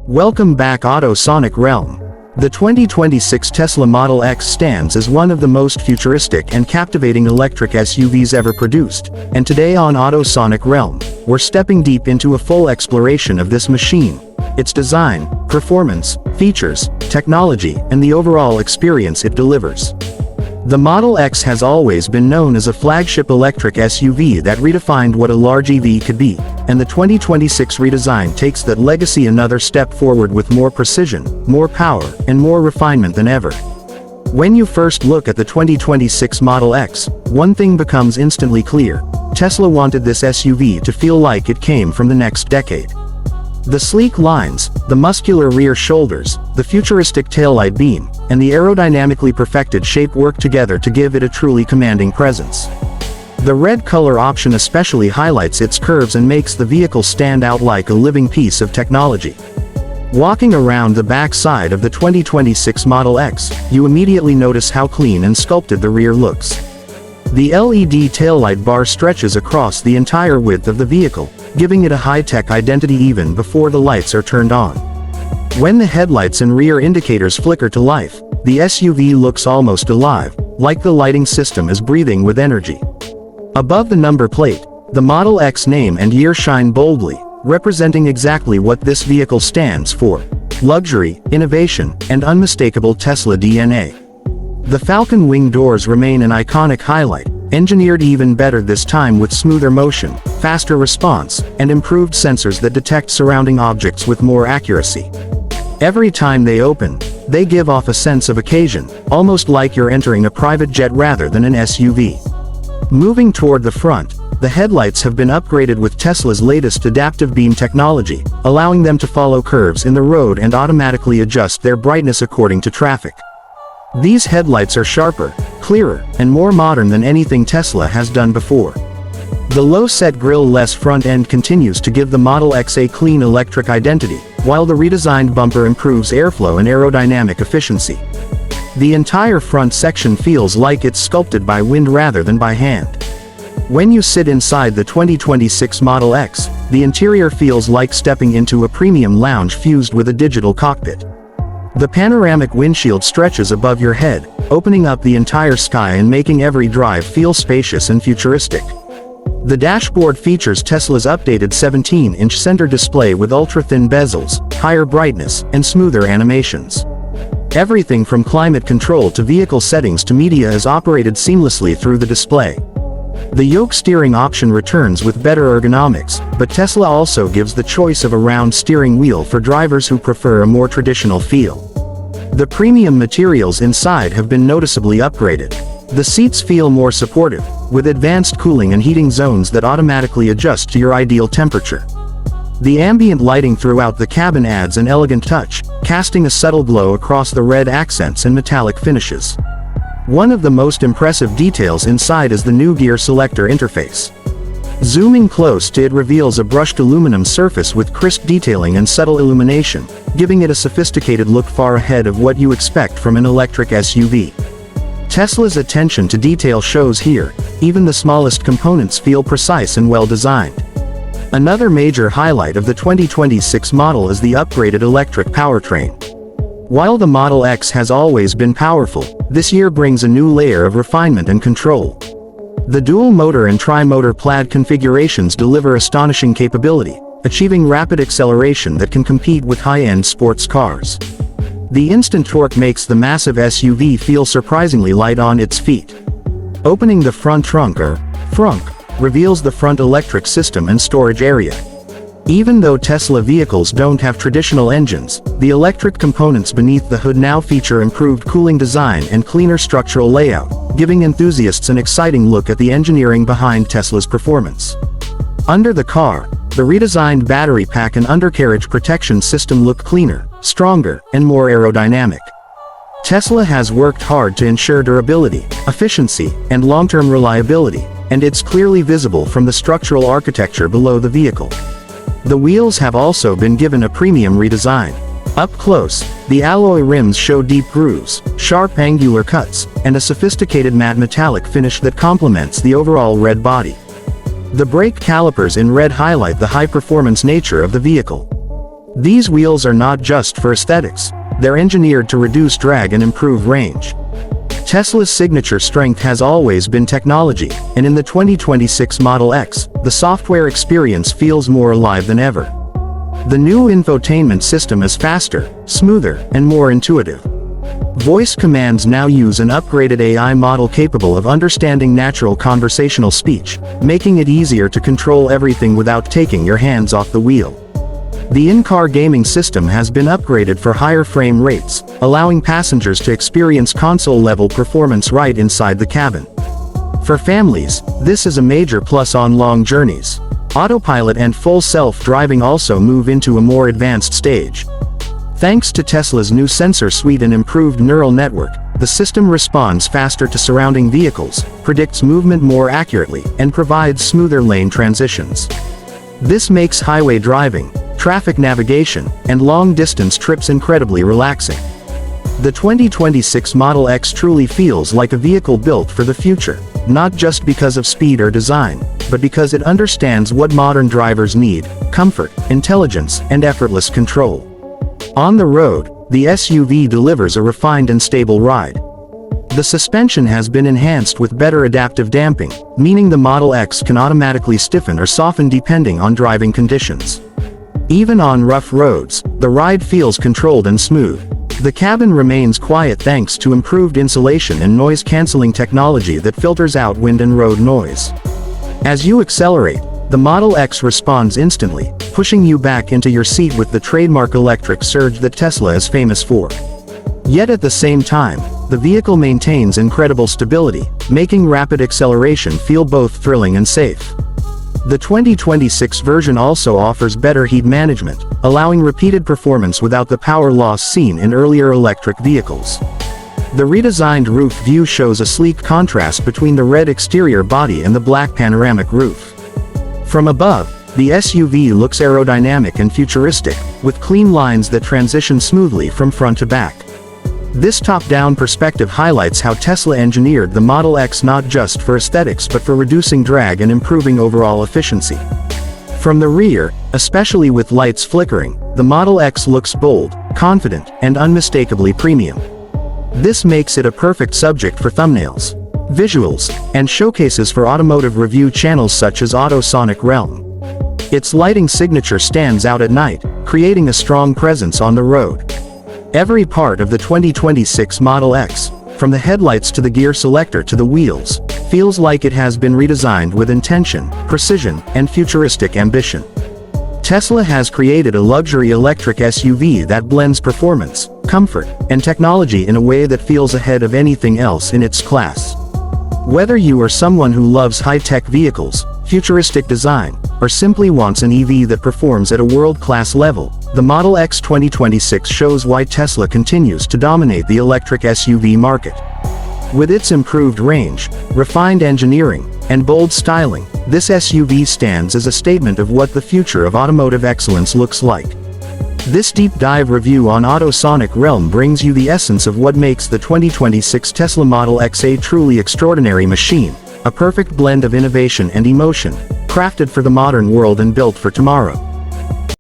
Welcome back, AutoSonicRealm. The 2026 Tesla Model X stands as one of the most futuristic and captivating electric SUVs ever produced, and today on AutoSonicRealm, we're stepping deep into a full exploration of this machine, its design, performance, features, technology, and the overall experience it delivers. The Model X has always been known as a flagship electric SUV that redefined what a large EV could be, and the 2026 redesign takes that legacy another step forward with more precision, more power, and more refinement than ever. When you first look at the 2026 Model X, one thing becomes instantly clear: Tesla wanted this SUV to feel like it came from the next decade. The sleek lines, the muscular rear shoulders, the futuristic taillight beam, and the aerodynamically perfected shape work together to give it a truly commanding presence. The red color option especially highlights its curves and makes the vehicle stand out like a living piece of technology. Walking around the back side of the 2026 Model X, you immediately notice how clean and sculpted the rear looks. The LED taillight bar stretches across the entire width of the vehicle, giving it a high-tech identity even before the lights are turned on. When the headlights and rear indicators flicker to life, the SUV looks almost alive, like the lighting system is breathing with energy. Above the number plate, the Model X name and year shine boldly, representing exactly what this vehicle stands for: luxury, innovation, and unmistakable Tesla DNA. The Falcon wing doors remain an iconic highlight, engineered even better this time with smoother motion, faster response, and improved sensors that detect surrounding objects with more accuracy. Every time they open, they give off a sense of occasion, almost like you're entering a private jet rather than an SUV. Moving toward the front, the headlights have been upgraded with Tesla's latest adaptive beam technology, allowing them to follow curves in the road and automatically adjust their brightness according to traffic. These headlights are sharper, clearer, and more modern than anything Tesla has done before. The low-set grille-less front end continues to give the Model X a clean electric identity, while the redesigned bumper improves airflow and aerodynamic efficiency. The entire front section feels like it's sculpted by wind rather than by hand. When you sit inside the 2026 Model X, the interior feels like stepping into a premium lounge fused with a digital cockpit. The panoramic windshield stretches above your head, opening up the entire sky and making every drive feel spacious and futuristic. The dashboard features Tesla's updated 17-inch center display with ultra-thin bezels, higher brightness, and smoother animations. Everything from climate control to vehicle settings to media is operated seamlessly through the display. The yoke steering option returns with better ergonomics, but Tesla also gives the choice of a round steering wheel for drivers who prefer a more traditional feel. The premium materials inside have been noticeably upgraded. The seats feel more supportive, with advanced cooling and heating zones that automatically adjust to your ideal temperature. The ambient lighting throughout the cabin adds an elegant touch, casting a subtle glow across the red accents and metallic finishes. One of the most impressive details inside is the new gear selector interface. Zooming close to it reveals a brushed aluminum surface with crisp detailing and subtle illumination, giving it a sophisticated look far ahead of what you expect from an electric SUV. Tesla's attention to detail shows here. Even the smallest components feel precise and well designed. Another major highlight of the 2026 model is the upgraded electric powertrain. While the Model X has always been powerful, this year brings a new layer of refinement and control. The dual-motor and tri-motor plaid configurations deliver astonishing capability, achieving rapid acceleration that can compete with high-end sports cars. The instant torque makes the massive SUV feel surprisingly light on its feet. Opening the front trunk, or frunk, reveals the front electric system and storage area. Even though Tesla vehicles don't have traditional engines, the electric components beneath the hood now feature improved cooling design and cleaner structural layout, giving enthusiasts an exciting look at the engineering behind Tesla's performance. Under the car, the redesigned battery pack and undercarriage protection system look cleaner, stronger, and more aerodynamic. Tesla has worked hard to ensure durability, efficiency, and long-term reliability, and it's clearly visible from the structural architecture below the vehicle. The wheels have also been given a premium redesign. Up close, The alloy rims show deep grooves, sharp angular cuts, and a sophisticated matte metallic finish that complements the overall red body. The brake calipers in red highlight the high-performance nature of the vehicle. These wheels are not just for aesthetics, they're engineered to reduce drag and improve range. Tesla's signature strength has always been technology, and in the 2026 Model X, the software experience feels more alive than ever. The new infotainment system is faster, smoother, and more intuitive. Voice commands now use an upgraded AI model capable of understanding natural conversational speech, making it easier to control everything without taking your hands off the wheel. The in-car gaming system has been upgraded for higher frame rates, allowing passengers to experience console-level performance right inside the cabin. For families, this is a major plus on long journeys. Autopilot and full self-driving also move into a more advanced stage. Thanks to Tesla's new sensor suite and improved neural network, the system responds faster to surrounding vehicles, predicts movement more accurately, and provides smoother lane transitions. This makes highway driving, traffic navigation, and long-distance trips incredibly relaxing. The 2026 Model X truly feels like a vehicle built for the future, not just because of speed or design, but because it understands what modern drivers need: comfort, intelligence, and effortless control. On the road, the SUV delivers a refined and stable ride. The suspension has been enhanced with better adaptive damping, meaning the Model X can automatically stiffen or soften depending on driving conditions. Even on rough roads, the ride feels controlled and smooth. The cabin remains quiet thanks to improved insulation and noise-canceling technology that filters out wind and road noise. As you accelerate, the Model X responds instantly, pushing you back into your seat with the trademark electric surge that Tesla is famous for. Yet at the same time, the vehicle maintains incredible stability, making rapid acceleration feel both thrilling and safe. The 2026 version also offers better heat management, allowing repeated performance without the power loss seen in earlier electric vehicles. The redesigned roof view shows a sleek contrast between the red exterior body and the black panoramic roof. From above, the SUV looks aerodynamic and futuristic, with clean lines that transition smoothly from front to back. This top-down perspective highlights how Tesla engineered the Model X not just for aesthetics but for reducing drag and improving overall efficiency. From the rear, especially with lights flickering, the Model X looks bold, confident, and unmistakably premium. This makes it a perfect subject for thumbnails, visuals, and showcases for automotive review channels such as AutoSonicRealm. Its lighting signature stands out at night, creating a strong presence on the road. Every part of the 2026 Model X, from the headlights to the gear selector to the wheels, feels like it has been redesigned with intention, precision, and futuristic ambition. Tesla has created a luxury electric SUV that blends performance, comfort, and technology in a way that feels ahead of anything else in its class. Whether you are someone who loves high-tech vehicles, futuristic design, or simply wants an EV that performs at a world-class level, the Model X 2026 shows why Tesla continues to dominate the electric SUV market. With its improved range, refined engineering, and bold styling, this SUV stands as a statement of what the future of automotive excellence looks like. This deep dive review on AutoSonicRealm brings you the essence of what makes the 2026 Tesla Model X a truly extraordinary machine, a perfect blend of innovation and emotion, crafted for the modern world and built for tomorrow.